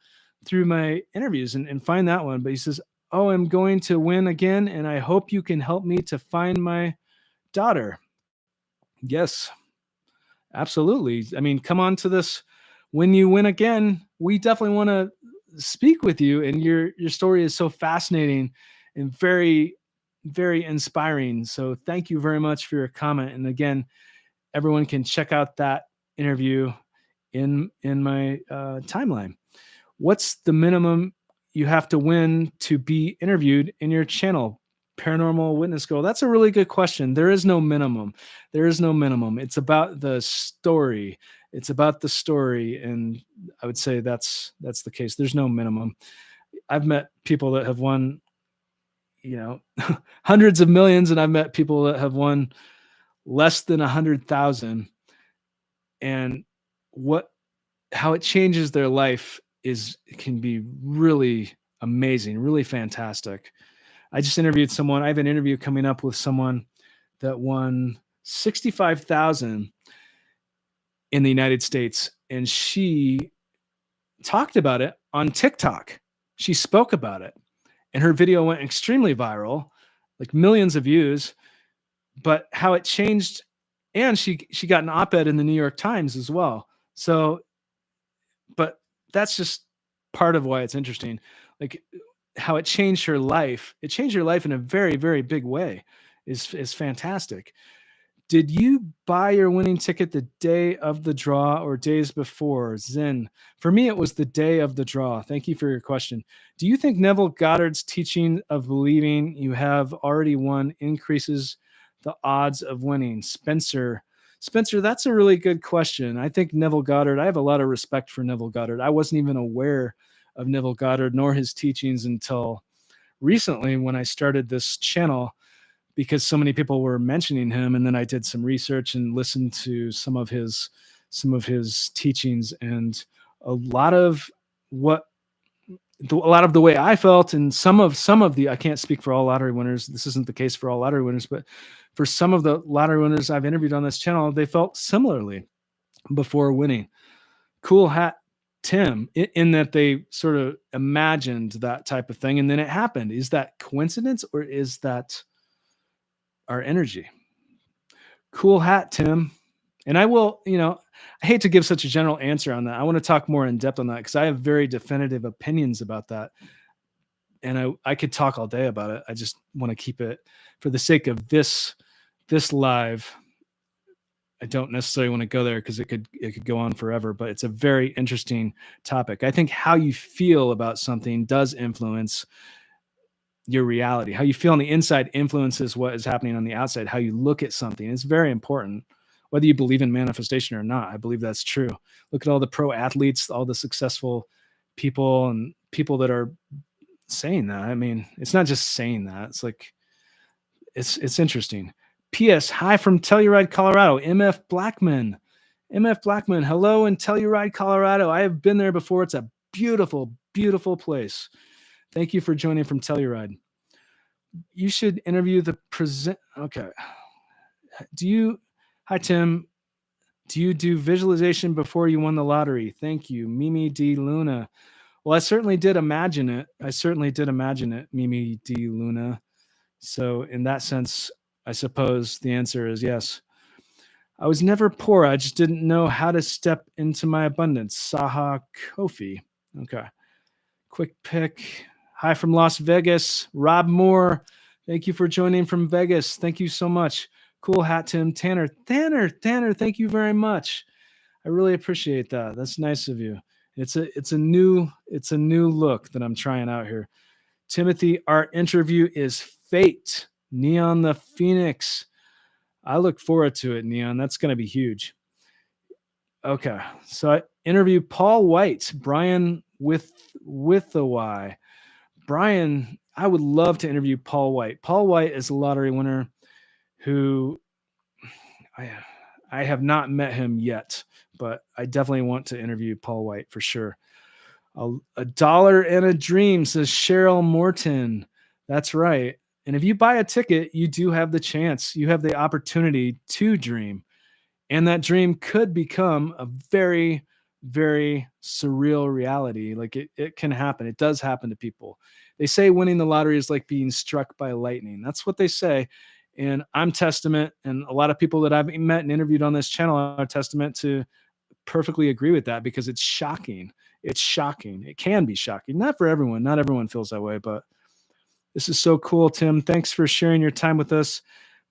my interviews and find that one. But he says, oh, I'm going to win again, and I hope you can help me to find my daughter. Yes, absolutely. I mean, come on to this. When you win again, we definitely want to speak with you. And your story is so fascinating and very, very inspiring. So thank you very much for your comment. And again, everyone can check out that interview in my timeline. What's the minimum you have to win to be interviewed in your channel, Paranormal Witness Girl? That's a really good question. There is no minimum. It's about the story. And I would say that's the case. There's no minimum. I've met people that have won, hundreds of millions, and I've met people that have won less than 100,000. And how it changes their life can be really amazing, really fantastic. I just interviewed someone. I have an interview coming up with someone that won 65,000 in the United States, and she talked about it on TikTok. She spoke about it, and her video went extremely viral, like millions of views. But how it changed, and she got an op-ed in the New York Times as well. So, but that's just part of why it's interesting. Like how it changed her life. It changed her life in a very, very big way is fantastic. Did you buy your winning ticket the day of the draw or days before? Zen. For me, it was the day of the draw. Thank you for your question. Do you think Neville Goddard's teaching of believing you have already won increases the odds of winning? Spencer, that's a really good question. I think Neville Goddard, I have a lot of respect for Neville Goddard. I wasn't even aware of Neville Goddard nor his teachings until recently when I started this channel, because so many people were mentioning him. And then I did some research and listened to some of his teachings, and a lot of the way I felt, and some of the, I can't speak for all lottery winners. This isn't the case for all lottery winners, but for some of the lottery winners I've interviewed on this channel, they felt similarly before winning. Cool hat, Tim, in that they sort of imagined that type of thing and then it happened. Is that coincidence or is that our energy? Cool hat, Tim. And I will, I hate to give such a general answer on that. I want to talk more in depth on that because I have very definitive opinions about that. And I could talk all day about it. I just want to keep it for the sake of this live. I don't necessarily want to go there because it could go on forever, but it's a very interesting topic. I think how you feel about something does influence your reality. How you feel on the inside influences what is happening on the outside. How you look at something is very important, whether you believe in manifestation or not. I believe that's true. Look at all the pro athletes, all the successful people and people that are saying that. I mean, it's not just saying that. It's like, it's interesting. P.S. Hi from Telluride, Colorado. MF Blackman. MF Blackman. Hello in Telluride, Colorado. I have been there before. It's a beautiful, beautiful place. Thank you for joining from Telluride. You should interview the present. Okay. Hi, Tim. Do you do visualization before you won the lottery? Thank you. Mimi D. Luna. Well, I certainly did imagine it. Mimi D. Luna. So in that sense, I suppose the answer is yes. I was never poor. I just didn't know how to step into my abundance. Saha Kofi. Okay. Quick pick. Hi from Las Vegas. Rob Moore. Thank you for joining from Vegas. Thank you so much. Cool hat, Tim. Tanner, thank you very much. I really appreciate that. That's nice of you. It's a new look that I'm trying out here. Timothy, our interview is fate. Neon the Phoenix. I look forward to it, Neon. That's going to be huge. Okay. So I interview Paul White, Brian with the Y. Brian, I would love to interview Paul White. Paul White is a lottery winner who I have not met him yet, but I definitely want to interview Paul White for sure. A dollar and a dream, says Cheryl Morton. That's right. And if you buy a ticket, you do have the chance. You have the opportunity to dream. And that dream could become a very, very surreal reality. Like it can happen. It does happen to people. They say winning the lottery is like being struck by lightning. That's what they say. And I'm testament. And a lot of people that I've met and interviewed on this channel are testament to perfectly agree with that because it's shocking. It's shocking. It can be shocking. Not for everyone. Not everyone feels that way, but this is so cool, Tim. Thanks for sharing your time with us.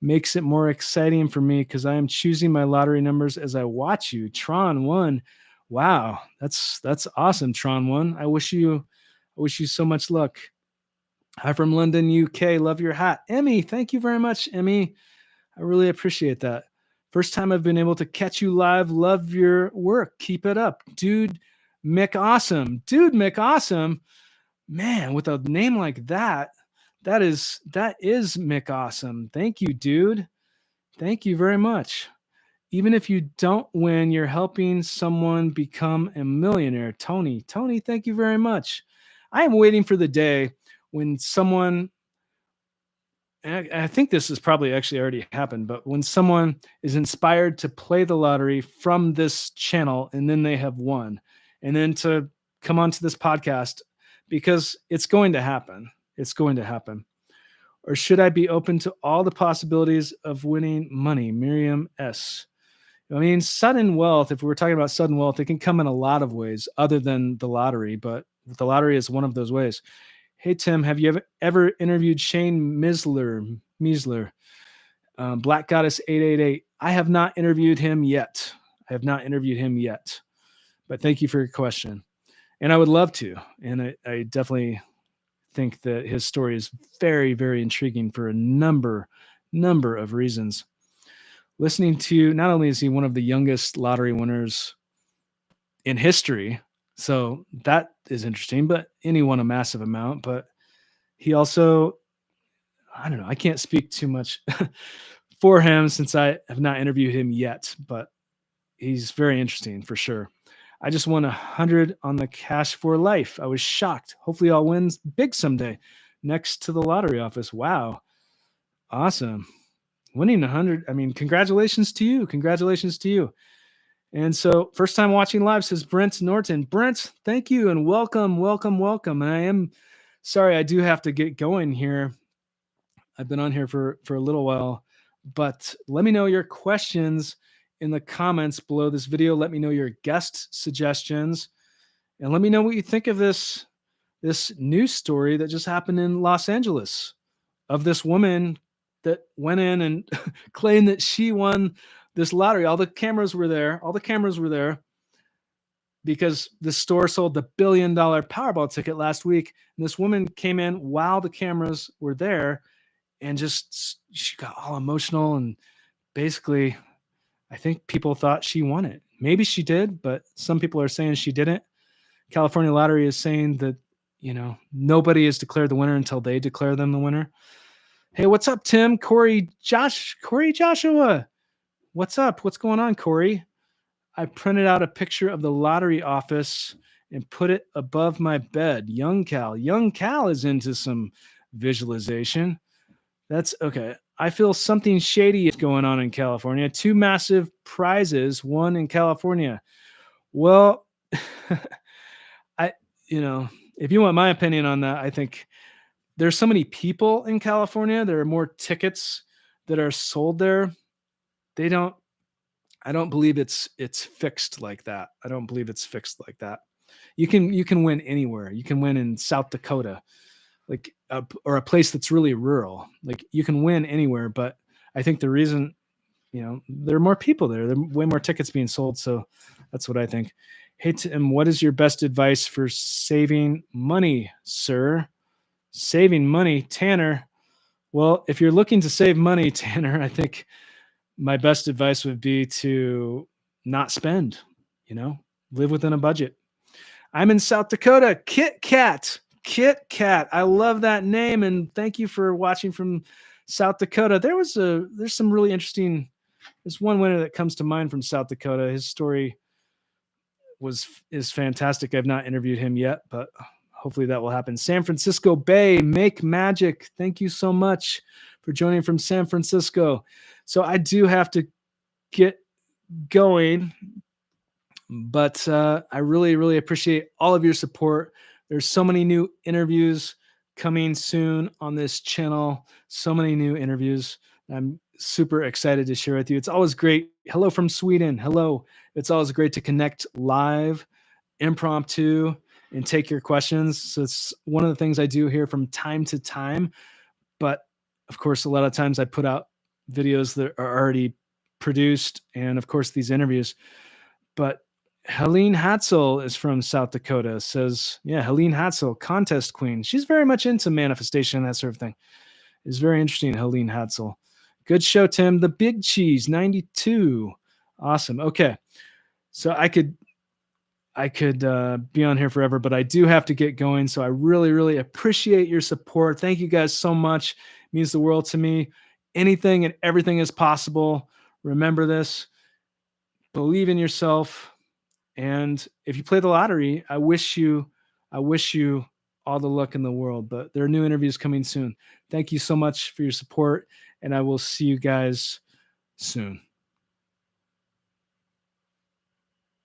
Makes it more exciting for me because I am choosing my lottery numbers as I watch you. Tron 1. Wow. That's awesome, Tron 1. I wish you so much luck. Hi from London, UK. Love your hat. Emmy, thank you very much, Emmy. I really appreciate that. First time I've been able to catch you live. Love your work. Keep it up. Dude McAwesome. Man, with a name like that, that is McAwesome. Thank you, dude. Thank you very much. Even if you don't win, you're helping someone become a millionaire. Tony, thank you very much. I am waiting for the day when someone, and I think this has probably actually already happened, but when someone is inspired to play the lottery from this channel and then they have won, and then to come onto this podcast, because it's going to happen. It's going to happen. Or should I be open to all the possibilities of winning money? Miriam S. I mean, sudden wealth, if we're talking about sudden wealth, it can come in a lot of ways other than the lottery, but the lottery is one of those ways. Hey, Tim, have you ever interviewed Shane Misler, Black Goddess 888? I have not interviewed him yet. But thank you for your question. And I would love to. And I definitely think that his story is very, very intriguing for a number of reasons. Listening to, not only is he one of the youngest lottery winners in history, so that is interesting, but he won a massive amount, but he also, I don't know, I can't speak too much for him since I have not interviewed him yet, but he's very interesting for sure. I just won 100 on the cash for life. I was shocked. Hopefully I'll win big someday next to the lottery office. Wow. Awesome. Winning 100. I mean, congratulations to you. And so, first time watching live, says Brent Norton. Brent, thank you and welcome, welcome, welcome. And I am sorry, I do have to get going here. I've been on here for a little while, but let me know your questions in the comments below this video. Let me know your guest suggestions, and let me know what you think of this news story that just happened in Los Angeles of this woman that went in and claimed that she won this lottery. All the cameras were there. All the cameras were there because the store sold the $1 billion Powerball ticket last week. And this woman came in while the cameras were there and just she got all emotional. And basically, I think people thought she won it. Maybe she did, but some people are saying she didn't. California Lottery is saying that, nobody is declared the winner until they declare them the winner. Hey, what's up, Tim? Corey Joshua. What's up? What's going on, Corey? I printed out a picture of the lottery office and put it above my bed. Young Cal is into some visualization. That's okay. I feel something shady is going on in California. 2 massive prizes won in California. Well, if you want my opinion on that, I think there's so many people in California. There are more tickets that are sold there. I don't believe it's fixed like that. I don't believe it's fixed like that. You can win anywhere. You can win in South Dakota, or a place that's really rural. Like, you can win anywhere, but I think the reason, there are more people there. There are way more tickets being sold. So that's what I think. Hey, Tim, what is your best advice for saving money, sir? Saving money, Tanner. Well, if you're looking to save money, Tanner, I think my best advice would be to not spend, live within a budget. I'm in South Dakota. Kit Kat. I love that name. And thank you for watching from South Dakota. There's some really interesting, there's one winner that comes to mind from South Dakota. His story is fantastic. I've not interviewed him yet, but hopefully that will happen. San Francisco Bay, Make Magic. Thank you so much for joining from San Francisco. So I do have to get going, but I really, really appreciate all of your support. There's so many new interviews coming soon on this channel. So many new interviews. I'm super excited to share with you. It's always great. Hello from Sweden. Hello. It's always great to connect live, impromptu, and take your questions. So it's one of the things I do here from time to time. But of course, a lot of times I put out videos that are already produced, and of course these interviews. But Helene Hatzel is from South Dakota. Says, yeah, Helene Hatzel, contest queen. She's very much into manifestation and that sort of thing. It's very interesting, Helene Hatzel. Good show, Tim. The Big Cheese 92. Awesome. Okay. So I could be on here forever, but I do have to get going. So I really, really appreciate your support. Thank you guys so much. It means the world to me. Anything and everything is possible. Remember this. Believe in yourself. And if you play the lottery, I wish you all the luck in the world. But there are new interviews coming soon. Thank you so much for your support, and I will see you guys soon.